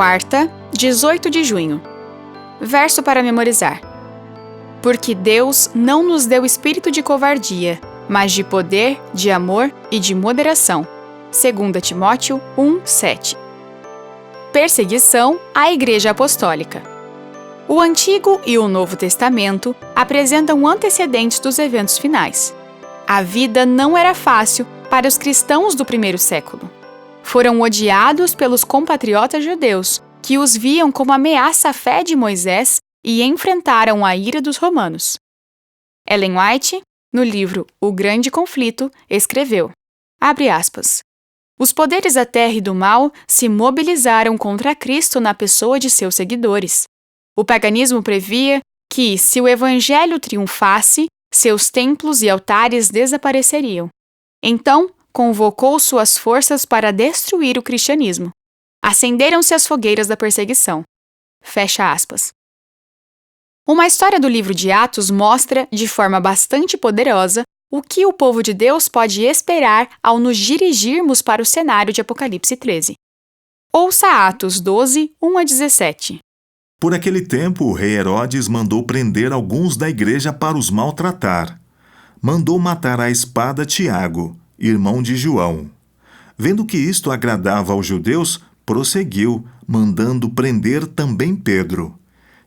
quarta, 18 de junho. Verso para memorizar. Porque Deus não nos deu espírito de covardia, mas de poder, de amor e de moderação. 2 Timóteo 1:7. Perseguição à Igreja Apostólica. O Antigo e o Novo Testamento apresentam antecedentes dos eventos finais. A vida não era fácil para os cristãos do primeiro século. Foram odiados pelos compatriotas judeus, que os viam como ameaça à fé de Moisés e enfrentaram a ira dos romanos. Ellen White, no livro O Grande Conflito, escreveu, abre aspas, os poderes da terra e do mal se mobilizaram contra Cristo na pessoa de seus seguidores. O paganismo previa que, se o evangelho triunfasse, seus templos e altares desapareceriam. Então, convocou suas forças para destruir o cristianismo. Acenderam-se as fogueiras da perseguição. Fecha aspas. Uma história do livro de Atos mostra, de forma bastante poderosa, o que o povo de Deus pode esperar ao nos dirigirmos para o cenário de Apocalipse 13. Ouça Atos 12, 1-17. Por aquele tempo, o rei Herodes mandou prender alguns da igreja para os maltratar. Mandou matar à espada Tiago, irmão de João. Vendo que isto agradava aos judeus, prosseguiu, mandando prender também Pedro.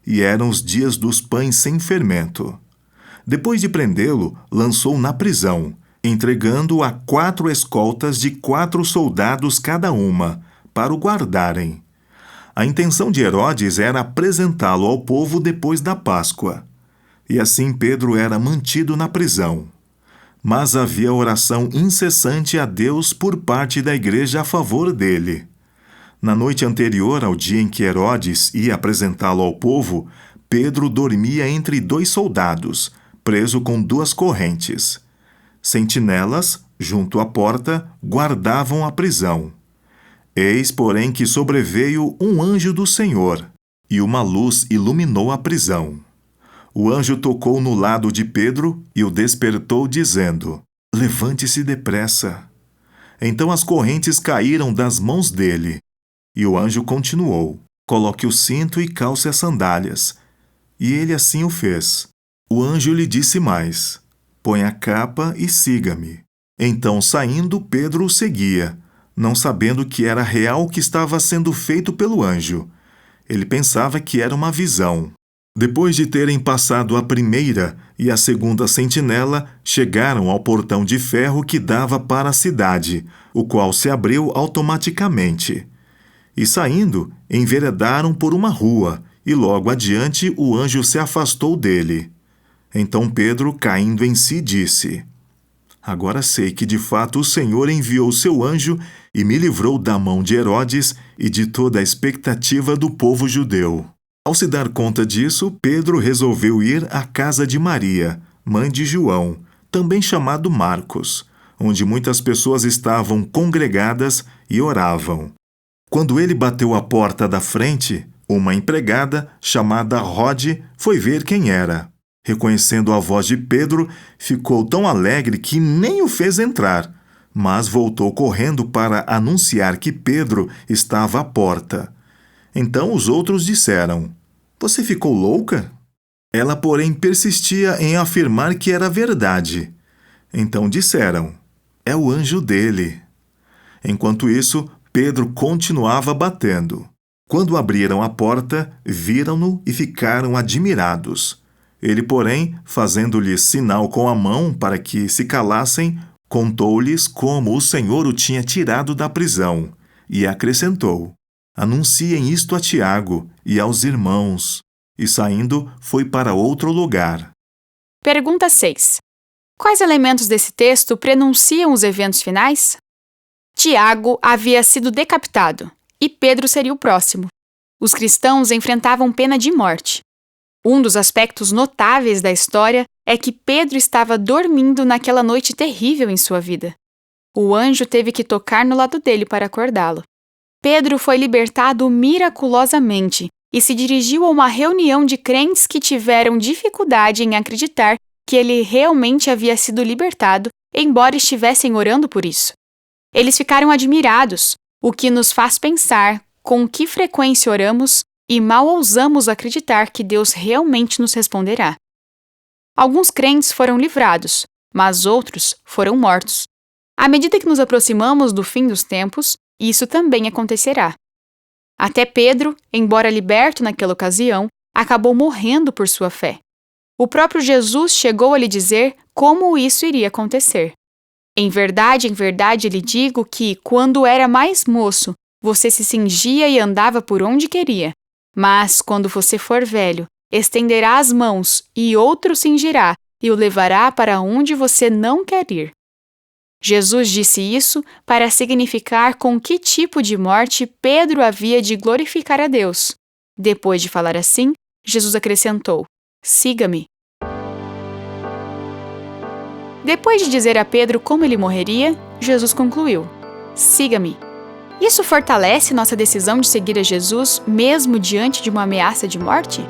E eram os dias dos pães sem fermento. Depois de prendê-lo, lançou na prisão, entregando-o a 4 escoltas de 4 soldados cada uma, para o guardarem. A intenção de Herodes era apresentá-lo ao povo depois da Páscoa. E assim Pedro era mantido na prisão. Mas havia oração incessante a Deus por parte da igreja a favor dele. Na noite anterior ao dia em que Herodes ia apresentá-lo ao povo, Pedro dormia entre 2 soldados, preso com 2 correntes. Sentinelas, junto à porta, guardavam a prisão. Eis, porém, que sobreveio um anjo do Senhor, e uma luz iluminou a prisão. O anjo tocou no lado de Pedro e o despertou, dizendo, levante-se depressa. Então as correntes caíram das mãos dele. E o anjo continuou, coloque o cinto e calce as sandálias. E ele assim o fez. O anjo lhe disse mais, põe a capa e siga-me. Então, saindo, Pedro o seguia, não sabendo que era real o que estava sendo feito pelo anjo. Ele pensava que era uma visão. Depois de terem passado a primeira e a segunda sentinela, chegaram ao portão de ferro que dava para a cidade, o qual se abriu automaticamente. E saindo, enveredaram por uma rua, e logo adiante o anjo se afastou dele. Então Pedro, caindo em si, disse, agora sei que de fato o Senhor enviou seu anjo e me livrou da mão de Herodes e de toda a expectativa do povo judeu. Ao se dar conta disso, Pedro resolveu ir à casa de Maria, mãe de João, também chamado Marcos, onde muitas pessoas estavam congregadas e oravam. Quando ele bateu à porta da frente, uma empregada, chamada Rode, foi ver quem era. Reconhecendo a voz de Pedro, ficou tão alegre que nem o fez entrar, mas voltou correndo para anunciar que Pedro estava à porta. Então os outros disseram, você ficou louca? Ela, porém, persistia em afirmar que era verdade. Então disseram, é o anjo dele. Enquanto isso, Pedro continuava batendo. Quando abriram a porta, viram-no e ficaram admirados. Ele, porém, fazendo-lhes sinal com a mão para que se calassem, contou-lhes como o Senhor o tinha tirado da prisão, e acrescentou, anunciem isto a Tiago e aos irmãos. E saindo, foi para outro lugar. Pergunta 6. Quais elementos desse texto prenunciam os eventos finais? Tiago havia sido decapitado, e Pedro seria o próximo. Os cristãos enfrentavam pena de morte. Um dos aspectos notáveis da história é que Pedro estava dormindo naquela noite terrível em sua vida. O anjo teve que tocar no lado dele para acordá-lo. Pedro foi libertado miraculosamente e se dirigiu a uma reunião de crentes que tiveram dificuldade em acreditar que ele realmente havia sido libertado, embora estivessem orando por isso. Eles ficaram admirados, o que nos faz pensar com que frequência oramos e mal ousamos acreditar que Deus realmente nos responderá. Alguns crentes foram livrados, mas outros foram mortos. À medida que nos aproximamos do fim dos tempos, isso também acontecerá. Até Pedro, embora liberto naquela ocasião, acabou morrendo por sua fé. O próprio Jesus chegou a lhe dizer como isso iria acontecer. Em verdade, lhe digo que, quando era mais moço, você se cingia e andava por onde queria. Mas, quando você for velho, estenderá as mãos e outro cingirá e o levará para onde você não quer ir. Jesus disse isso para significar com que tipo de morte Pedro havia de glorificar a Deus. Depois de falar assim, Jesus acrescentou: "Siga-me." Depois de dizer a Pedro como ele morreria, Jesus concluiu: "Siga-me." Isso fortalece nossa decisão de seguir a Jesus mesmo diante de uma ameaça de morte?